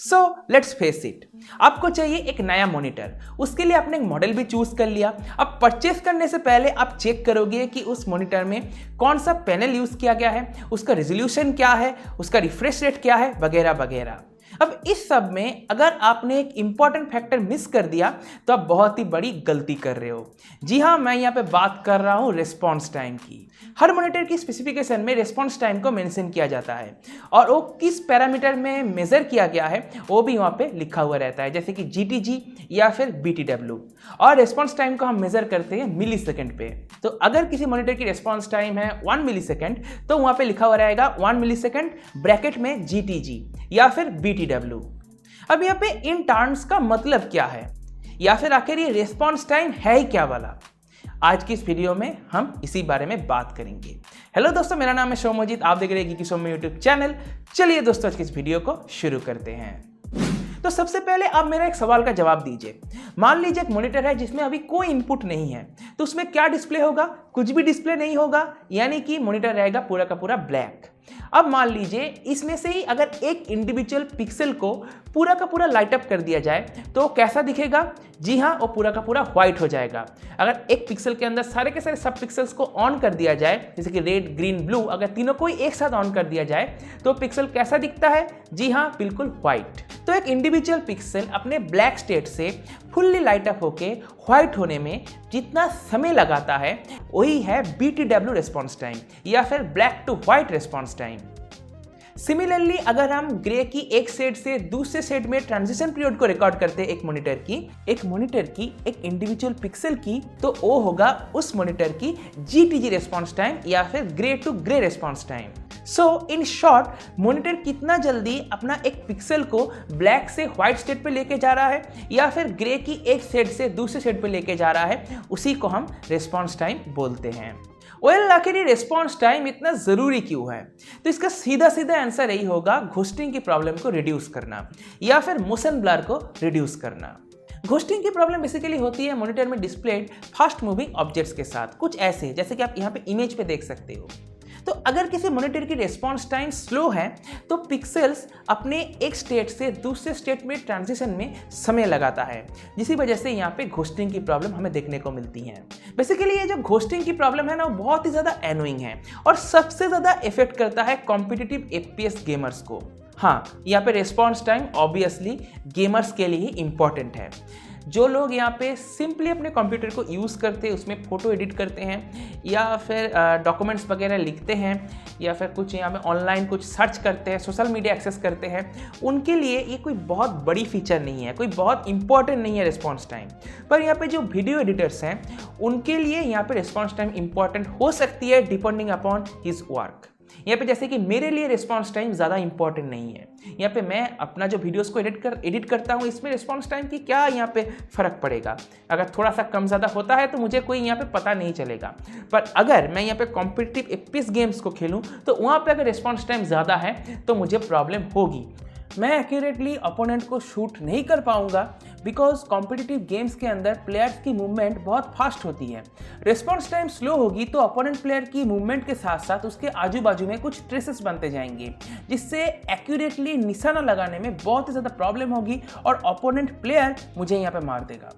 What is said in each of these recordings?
So let's face it, आपको चाहिए एक नया मॉनिटर। उसके लिए आपने एक मॉडल भी चूज कर लिया। अब परचेस करने से पहले आप चेक करोगे कि उस मॉनिटर में कौन सा पैनल यूज किया गया है, उसका रेजोल्यूशन क्या है, उसका रिफ्रेश रेट क्या है, वगैरह वगैरह। अब इस सब में अगर आपने एक इंपॉर्टेंट फैक्टर मिस कर दिया तो आप बहुत ही बड़ी गलती कर रहे हो। जी हाँ, मैं यहाँ पे बात कर रहा हूँ रिस्पॉन्स टाइम की। हर मॉनिटर की स्पेसिफिकेशन में रिस्पॉन्स टाइम को मेंशन किया जाता है और वो किस पैरामीटर में मेजर किया गया है वो भी वहाँ पे लिखा हुआ रहता है, जैसे कि GTG या फिर BTW। और रिस्पॉन्स टाइम को हम मेजर करते हैं मिली सेकेंड पे। तो अगर किसी मॉनिटर की रिस्पॉन्स टाइम है 1 मिली सेकेंड तो वहाँ पे लिखा हुआ रहेगा 1 मिली सेकेंड ब्रैकेट में GTG या फिर BTW। अब यहाँ पे इन टर्म्स का मतलब क्या है या फिर आखिर ये रिस्पॉन्स टाइम है ही क्या वाला, आज की इस वीडियो में हम इसी बारे में बात करेंगे। हेलो दोस्तों, मेरा नाम है शोमोजीत, आप देख रहे हैं Geeky Show यूट्यूब चैनल। चलिए दोस्तों, आज की इस वीडियो को शुरू करते हैं। तो सबसे पहले आप मेरा एक सवाल का जवाब दीजिए। मान लीजिए एक मॉनिटर है जिसमें अभी कोई इनपुट नहीं है, तो उसमें क्या डिस्प्ले होगा? कुछ भी डिस्प्ले नहीं होगा, यानी कि मॉनिटर रहेगा पूरा का पूरा ब्लैक। अब मान लीजिए इसमें से ही अगर एक इंडिविजुअल पिक्सल को पूरा का पूरा लाइट अप कर दिया जाए तो कैसा दिखेगा? जी हाँ, वो पूरा का पूरा व्हाइट हो जाएगा। अगर एक पिक्सल के अंदर सारे के सारे सब पिक्सल्स को ऑन कर दिया जाए, जैसे कि रेड, ग्रीन, ब्लू, अगर तीनों को एक साथ ऑन कर दिया जाए तो पिक्सल कैसा दिखता है? जी हाँ, बिल्कुल व्हाइट। तो एक इंडिविजुअल पिक्सल अपने ब्लैक स्टेट से फुल्ली लाइट अप होके व्हाइट होने में जितना समय लगाता है वही है BTW रिस्पॉन्स टाइम या फिर black to white response time. Similarly अगर हम ग्रे की एक शेड से दूसरे शेड में ट्रांजिशन पीरियड को रिकॉर्ड करते हैं एक मॉनिटर की एक इंडिविजुअल पिक्सल की, तो वो होगा उस मॉनिटर की GTG रिस्पॉन्स टाइम या फिर grey to grey response time. So in short, monitor कितना जल्दी अपना एक पिक्सल को ब्लैक से व्हाइट स्टेट पे लेके जा रहा है या फिर ग्रे की एक शेड से दूसरे शेड पे लेके जा रहा है, उसी को हम रिस्पॉन्स टाइम बोलते हैं। आखिर ये रिस्पॉन्स टाइम इतना जरूरी क्यों है? तो इसका सीधा सीधा आंसर यही होगा, घोस्टिंग की प्रॉब्लम को रिड्यूस करना या फिर मोशन ब्लर को रिड्यूस करना। घोस्टिंग की प्रॉब्लम बेसिकली होती है मॉनिटर में डिस्प्लेड फास्ट मूविंग ऑब्जेक्ट्स के साथ, कुछ ऐसे जैसे कि आप यहाँ पे इमेज पे देख सकते हो। तो अगर किसी मॉनिटर की रिस्पॉन्स टाइम स्लो है तो पिक्सेल्स अपने एक स्टेट से दूसरे स्टेट में ट्रांजिशन में समय लगाता है, जिसकी वजह से यहाँ पे घोस्टिंग की प्रॉब्लम हमें देखने को मिलती है। बेसिकली ये जो घोस्टिंग की प्रॉब्लम है ना, वो बहुत ही ज़्यादा एनोइंग है और सबसे ज़्यादा इफेक्ट करता है कॉम्पिटिटिव FPS गेमर्स को। हाँ, यहाँ पे रिस्पॉन्स टाइम ऑब्वियसली गेमर्स के लिए ही इंपॉर्टेंट है। जो लोग यहाँ पे सिंपली अपने कंप्यूटर को यूज़ करते हैं, उसमें फ़ोटो एडिट करते हैं या फिर डॉक्यूमेंट्स वगैरह लिखते हैं या फिर कुछ यहाँ पे ऑनलाइन कुछ सर्च करते हैं, सोशल मीडिया एक्सेस करते हैं, उनके लिए ये कोई बहुत बड़ी फीचर नहीं है, कोई बहुत इंपॉर्टेंट नहीं है रिस्पॉन्स टाइम। पर यहाँ पे जो वीडियो एडिटर्स हैं उनके लिए यहाँ पे रिस्पॉन्स टाइम इंपॉर्टेंट हो सकती है डिपेंडिंग अपॉन हिज वर्क। यहाँ पे जैसे कि मेरे लिए रिस्पॉन्स टाइम ज़्यादा इंपॉर्टेंट नहीं है। यहाँ पे मैं अपना जो वीडियोस को एडिट करता हूँ, इसमें रिस्पॉन्स टाइम की क्या यहाँ पे फ़र्क पड़ेगा? अगर थोड़ा सा कम ज़्यादा होता है तो मुझे कोई यहाँ पे पता नहीं चलेगा। पर अगर मैं यहाँ पे कॉम्पिटिटिव FPS गेम्स को खेलूँ तो वहाँ पे अगर रिस्पॉन्स टाइम ज़्यादा है तो मुझे प्रॉब्लम होगी। मैं एक्यूरेटली अपोनेंट को शूट नहीं कर पाऊंगा बिकॉज कॉम्पिटिटिव गेम्स के अंदर प्लेयर्स की मूवमेंट बहुत फास्ट होती है। रिस्पॉन्स टाइम स्लो होगी तो अपोनेंट प्लेयर की मूवमेंट के साथ साथ उसके आजू बाजू में कुछ ट्रेसेस बनते जाएंगे, जिससे एक्यूरेटली निशाना लगाने में बहुत ही ज़्यादा प्रॉब्लम होगी और अपोनेंट प्लेयर मुझे यहाँ पे मार देगा।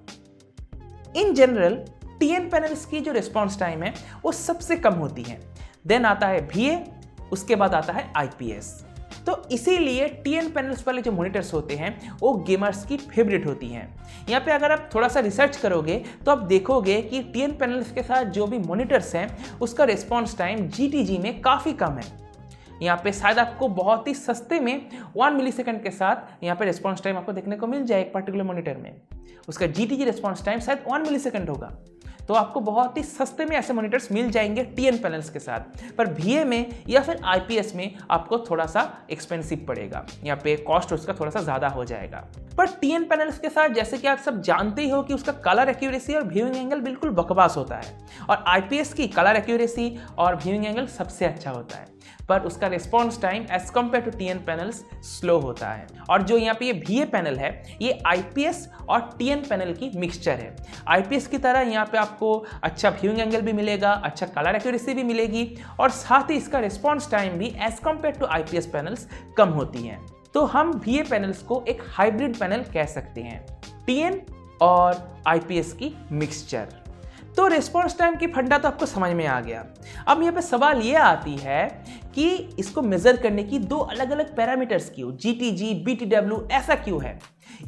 इन जनरल TN पैनल्स की जो रिस्पॉन्स टाइम है वो सबसे कम होती है। देन आता है VA, उसके बाद आता है IPS। तो इसीलिए TN पैनल्स वाले जो मॉनिटर्स होते हैं वो गेमर्स की फेवरेट होती हैं। यहाँ पे अगर आप थोड़ा सा रिसर्च करोगे तो आप देखोगे कि TN पैनल्स के साथ जो भी मॉनिटर्स हैं उसका रिस्पॉन्स टाइम GTG में काफ़ी कम है। यहाँ पे शायद आपको बहुत ही सस्ते में 1 मिली सेकेंड के साथ यहाँ पे रिस्पॉन्स टाइम आपको देखने को मिल जाए एक पर्टिकुलर मॉनिटर में। उसका GTG रिस्पॉन्स टाइम शायद 1 मिली सेकेंड होगा। तो आपको बहुत ही सस्ते में ऐसे मॉनिटर्स मिल जाएंगे TN पैनल्स के साथ। पर VA में या फिर IPS में आपको थोड़ा सा एक्सपेंसिव पड़ेगा, यहाँ पे कॉस्ट उसका थोड़ा सा ज़्यादा हो जाएगा। पर TN पैनल्स के साथ जैसे कि आप सब जानते ही हो कि उसका कलर एक्यूरेसी और व्यूइंग एंगल बिल्कुल बकवास होता है और IPS की कलर एक्यूरेसी और व्यूइंग एंगल सबसे अच्छा होता है, पर उसका response time as compared to TN panels slow होता है। और जो यहाँ पे ये VA पैनल है ये IPS और TN पैनल की मिक्सचर है। IPS की तरह यहाँ पे आपको अच्छा व्यूइंग एंगल भी मिलेगा, अच्छा कलर एक्यूरेसी भी मिलेगी और साथ ही इसका रिस्पॉन्स टाइम भी as compared to IPS panels कम होती है। तो हम VA पैनल्स को एक हाइब्रिड पैनल कह सकते हैं, TN और IPS की मिक्सचर। तो रिस्पॉन्स टाइम की फंडा तो आपको समझ में आ गया। अब यहाँ पे सवाल ये आती है कि इसको मेजर करने की दो अलग अलग पैरामीटर्स क्यों, GTG, BTW, ऐसा क्यों है?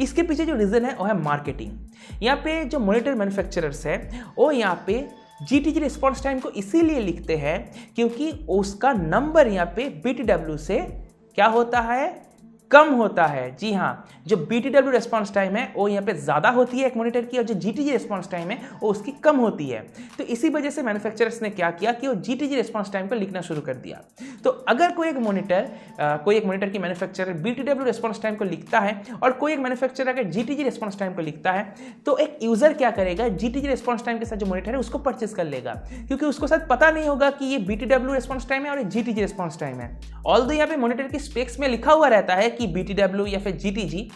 इसके पीछे जो रीज़न है वो है मार्केटिंग। यहाँ पे जो मॉनिटर मैन्युफैक्चरर्स है वो यहाँ पे GTG रिस्पॉन्स टाइम को इसीलिए लिखते हैं क्योंकि उसका नंबर यहाँ पे BTW से क्या होता है, कम होता है। जी हाँ, जो BTW रिस्पॉन्स टाइम है वो यहाँ पे ज़्यादा होती है एक मॉनिटर की, और जो GTG रिस्पॉन्स टाइम है वो उसकी कम होती है। तो इसी वजह से मैन्युफैक्चरर्स ने क्या किया कि वो GTG रिस्पॉन्स टाइम को लिखना शुरू कर दिया। तो अगर कोई एक मॉनिटर की मैन्युफैक्चरर BTW रिस्पॉन्स टाइम को लिखता है और कोई एक मैन्युफैक्चरर अगर GTG रिस्पॉन्स टाइम को लिखता है, तो एक यूज़र क्या करेगा, GTG रिस्पॉन्स टाइम के साथ जो मॉनिटर है उसको परचेस कर लेगा, क्योंकि उसको शायद पता नहीं होगा कि ये BTW रिस्पॉन्स टाइम है और ये GTG रिस्पॉन्स टाइम है। ऑल्दो यहाँ पे मॉनिटर की स्पेक्स में लिखा हुआ रहता है कि BTW या फिर GTG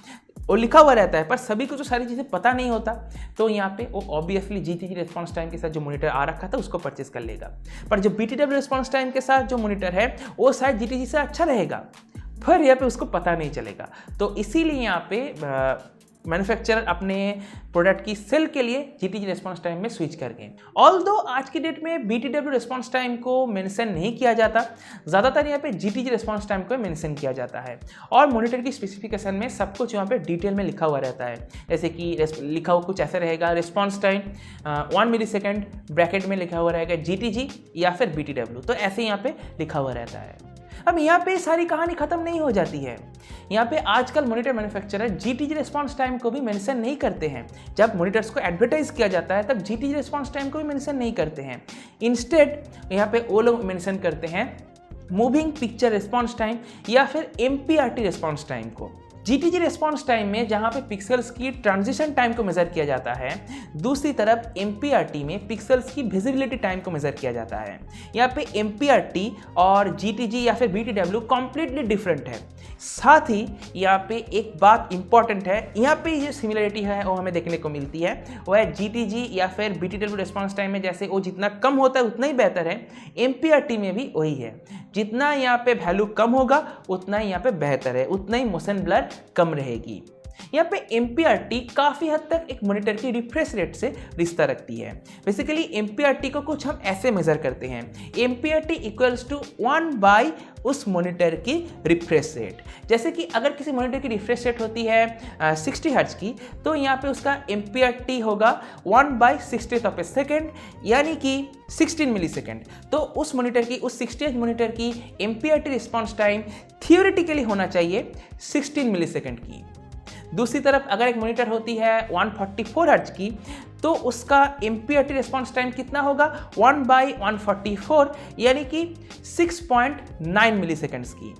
वो लिखा हुआ रहता है, पर सभी को तो सारी चीज़ें पता नहीं होता, तो यहाँ पे वो ऑब्वियसली GTG रिस्पॉन्स टाइम के साथ जो मॉनिटर आ रखा था उसको परचेस कर लेगा। पर जो BTW रिस्पॉन्स टाइम के साथ जो मॉनिटर है वो शायद GTG से अच्छा रहेगा, पर यहाँ पे उसको पता नहीं चलेगा। तो इसीलिए यहाँ पे मैन्युफैक्चरर अपने प्रोडक्ट की सेल के लिए GTG रिस्पॉन्स टाइम में स्विच कर गए। ऑल्दो आज की डेट में BTW रिस्पॉन्स टाइम को मेंशन नहीं किया जाता, ज़्यादातर यहाँ पे GTG रिस्पॉन्स टाइम को मेंशन किया जाता है, और मॉनिटर की स्पेसिफिकेशन में सब कुछ यहाँ पे डिटेल में लिखा हुआ रहता है। जैसे कि लिखा हुआ कुछ ऐसे रहेगा, रिस्पॉन्स टाइम 1 मिलीसेकेंड, ब्रैकेट में लिखा हुआ रहेगा GTG या फिर BTW, तो ऐसे यहाँ पे लिखा हुआ रहता है। अब यहाँ पे सारी कहानी खत्म नहीं हो जाती है। यहाँ पे आजकल monitor manufacturer GTG response time को भी मेंशन नहीं करते हैं। जब मॉनिटर्स को एडवर्टाइज किया जाता है तब GTG रिस्पॉन्स टाइम को भी मेंशन नहीं करते हैं। इंस्टेड यहाँ पे वो लोग मेंशन करते हैं मूविंग पिक्चर रिस्पॉन्स टाइम या फिर MPRT रिस्पॉन्स टाइम को। GTG रिस्पॉन्स टाइम में जहाँ पे पिक्सल्स की ट्रांजिशन टाइम को मेजर किया जाता है, दूसरी तरफ MPRT में पिक्सल्स की विजिबिलिटी टाइम को मेजर किया जाता है। यहाँ पे MPRT और GTG या फिर BTW कॉम्प्लीटली डिफरेंट है। साथ ही यहाँ पे एक बात इंपॉर्टेंट है, यहाँ पे जो सिमिलरिटी है वो हमें देखने को मिलती है, वो है GTG या फिर BTW रिस्पॉन्स टाइम में जैसे वो जितना कम होता है उतना ही बेहतर है, MPRT में भी वही है। जितना यहाँ पे वैल्यू कम होगा उतना ही यहाँ पे बेहतर है, उतना ही मोशन ब्लर कम रहेगी। यहाँ पे MPRT काफ़ी हद तक एक मॉनिटर की रिफ्रेश रेट से रिश्ता रखती है। बेसिकली MPRT को कुछ हम ऐसे मेजर करते हैं, MPRT इक्वल्स टू 1/, उस मॉनिटर की रिफ्रेश रेट। जैसे कि अगर किसी मॉनिटर की रिफ्रेश रेट होती है 60 हर्ट्ज की, तो यहाँ पे उसका MPRT होगा 1/60th ऑफ ए सेकेंड, यानी कि 16 मिलीसेकेंड। तो उस मॉनिटर की, उस 60 हर्ट्ज मॉनिटर की MPRT रिस्पॉन्स टाइम थियोरेटिकली होना चाहिए 16 मिलीसेकेंड की। दूसरी तरफ अगर एक मॉनिटर होती है 144 हर्ट्ज की, तो उसका MPRT रिस्पॉन्स टाइम कितना होगा 1/144, यानी कि 6.9 मिलीसेकेंड्स की।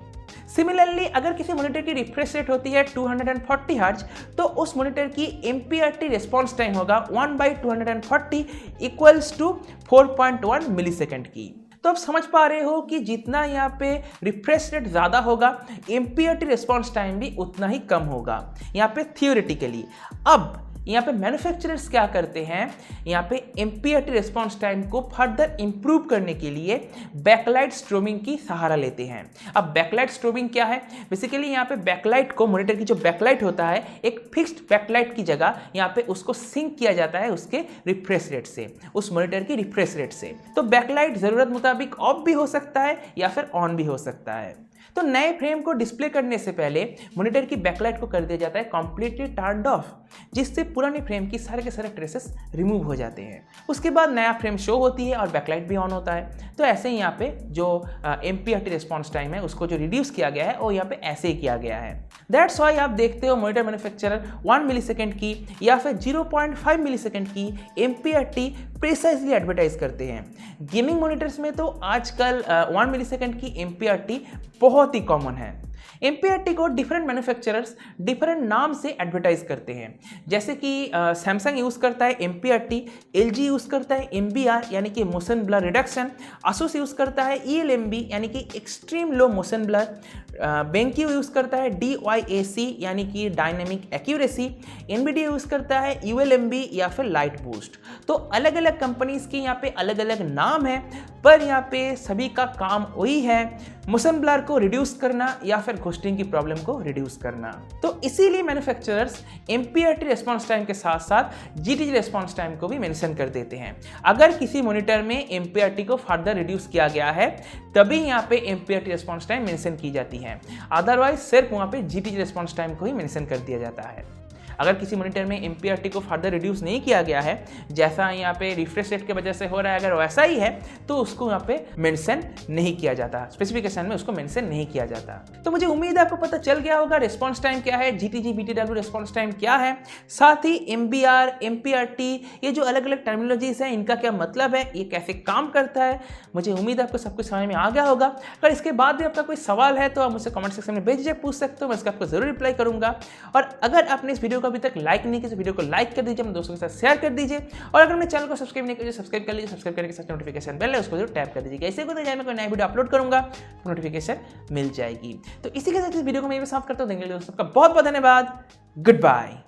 सिमिलरली अगर किसी मॉनिटर की रिफ्रेश रेट होती है 240 हर्ट्ज, तो उस मॉनिटर की MPRT रिस्पॉन्स टाइम होगा 1/240 इक्वल्स टू 4.1 मिलीसेकेंड की। तो आप समझ पा रहे हो कि जितना यहाँ पे रिफ्रेश रेट ज़्यादा होगा, MPRT रिस्पॉन्स टाइम भी उतना ही कम होगा, यहाँ पे थियोरेटिकली। अब यहाँ पे मैन्युफैक्चरर्स क्या करते हैं, यहाँ पे MPRT रिस्पॉन्स टाइम को फर्दर इंप्रूव करने के लिए बैकलाइट स्ट्रोबिंग की सहारा लेते हैं। अब बैकलाइट स्ट्रोबिंग क्या है? बेसिकली यहाँ पे बैकलाइट को, मॉनिटर की जो बैकलाइट होता है, एक फिक्स्ड बैकलाइट की जगह यहाँ पे उसको सिंक किया जाता है उसके रिफ्रेश रेट से, उस मॉनिटर की रिफ्रेश रेट से। तो बैकलाइट ज़रूरत मुताबिक ऑफ भी हो सकता है या फिर ऑन भी हो सकता है। तो नए फ्रेम को डिस्प्ले करने से पहले मॉनिटर की बैकलाइट को कर दिया जाता है कंप्लीटली टर्न्ड ऑफ, जिससे पुराने फ्रेम की सारे के सारे ट्रेसेस रिमूव हो जाते हैं। उसके बाद नया फ्रेम शो होती है और बैकलाइट भी ऑन होता है। तो ऐसे ही यहाँ पे जो MPRT रिस्पॉन्स टाइम है उसको जो रिड्यूस किया गया है वो यहाँ पे ऐसे ही किया गया है। दैट्स वाई आप देखते हो मॉनिटर मैन्युफैक्चरर 1 मिलीसेकेंड की या फिर 0.5 मिलीसेकेंड की MPRT प्रिसाइजली एडवर्टाइज करते हैं। गेमिंग मॉनिटर्स में तो आजकल 1 मिलीसेकेंड की MPRT बहुत ही कॉमन है। MPRT को डिफरेंट मैन्युफैक्चरर्स डिफरेंट नाम से एडवर्टाइज करते हैं। जैसे कि सैमसंग यूज़ करता है MPRT, LG यूज़ करता है MBR यानी कि motion blur reduction, ASUS use करता है ELMB यानी कि extreme low motion blur, BenQ use करता है DYAC यानी कि डायनेमिक एक्यूरेसी, NVIDIA यूज़ करता है ULMB या फिर लाइट बूस्ट। तो अलग अलग कंपनीज़ के यहाँ पे अलग अलग नाम है, पर यहाँ पे सभी का काम वही है, मोशन ब्लर को रिड्यूस करना या फिर घोस्टिंग की प्रॉब्लम को रिड्यूस करना। तो इसीलिए मैन्युफैक्चरर्स MPRT रेस्पॉन्स टाइम के साथ साथ GTG रेस्पॉन्स टाइम को भी मेंशन कर देते हैं। अगर किसी मॉनिटर में MPRT को फर्दर रिड्यूस किया गया है तभी यहाँ पे MPRT रेस्पॉन्स टाइम मेंशन की जाती है, अदरवाइज सिर्फ वहाँ पे GTG रेस्पॉन्स टाइम को ही मेंशन कर दिया जाता है। अगर किसी मॉनिटर में MPRT को फर्दर रिड्यूस नहीं किया गया है, जैसा यहाँ पे रिफ्रेश रेट की वजह से हो रहा है, अगर वैसा ही है तो उसको यहाँ पे मेंशन नहीं किया जाता, स्पेसिफिकेशन में उसको मेंशन नहीं किया जाता। तो मुझे उम्मीद है आपको पता चल गया होगा रेस्पॉन्स टाइम क्या है, GTG BTW रेस्पॉन्स टाइम क्या है, साथ ही MBR MPRT ये जो अलग अलग टर्मिनोलॉजीज हैं इनका क्या मतलब है, ये कैसे काम करता है। मुझे उम्मीद है आपको सब कुछ समझ में आ गया होगा। अगर इसके बाद भी आपका कोई सवाल है तो आप मुझसे कमेंट सेक्शन में भेजिए, पूछ सकते हो, मैं इसका आपको जरूर रिप्लाई करूंगा। और अगर आपने इस वीडियो को अभी तक लाइक नहीं किया तो वीडियो को लाइक कर दीजिए, अपने दोस्तों के साथ शेयर कर दीजिए, और अगर अपने चैनल को सब्सक्राइब नहीं किया सब्सक्राइब कर लीजिए, सब्सक्राइब करने के साथ नोटिफिकेशन बेल है उसको जरूर टैप कर दीजिए। ऐसे कोई मैं कोई नया वीडियो अपलोड करूंगा तो नोटिफिकेशन मिल जाएगी। तो इसी के साथ इस वीडियो को मैं समाप्त करता हूं। दोस्तों का बहुत बहुत धन्यवाद। Good bye.